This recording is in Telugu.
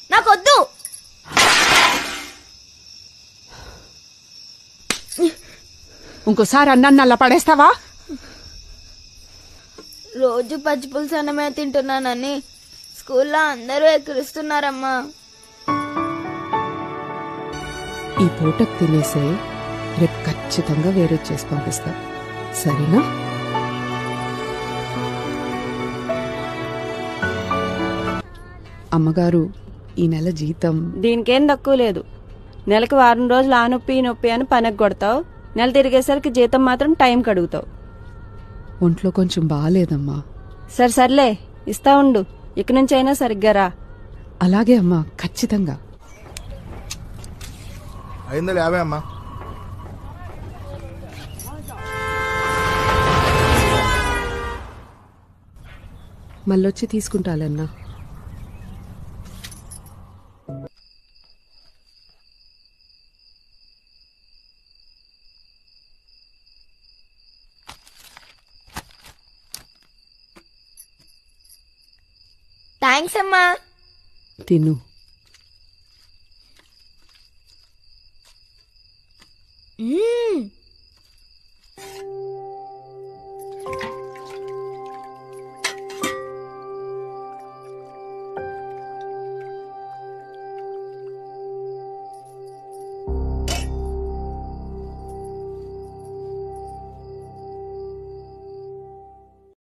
నాకొద్దు. ఇంకోసారి అన్నాన్ని అలా పడేస్తావా? రోజు పచ్చి పులుసు అన్నమే తింటున్నానని స్కూల్లో అందరూ ఎక్కిరిస్తున్నారమ్మా. ఈ పూటకు తినేసే, రేపు ఖచ్చితంగా వేరే చేసి పంపిస్తా, సరేనా? అమ్మగారు, ఈ నెల జీతం. దీనికేం తక్కువ లేదు. నెలకు వారం రోజులు ఆ నొప్పి ఈ నొప్పి అని పనికి కొడతావు. నెల తిరిగేసరికి జీతం మాత్రం టైం కడుగుతావు. ఒంట్లో కొంచెం బాగాలేదమ్మా. సర్లే, ఇస్తా ఉండు. ఇక నుంచైనా సరిగ్గా రా. అలాగే అమ్మా, ఖచ్చితంగా. 550 అమ్మా. మళ్ళొచ్చి తీసుకుంటాలన్నా. థ్యాంక్స్ అమ్మా. తిను. మ్మ్.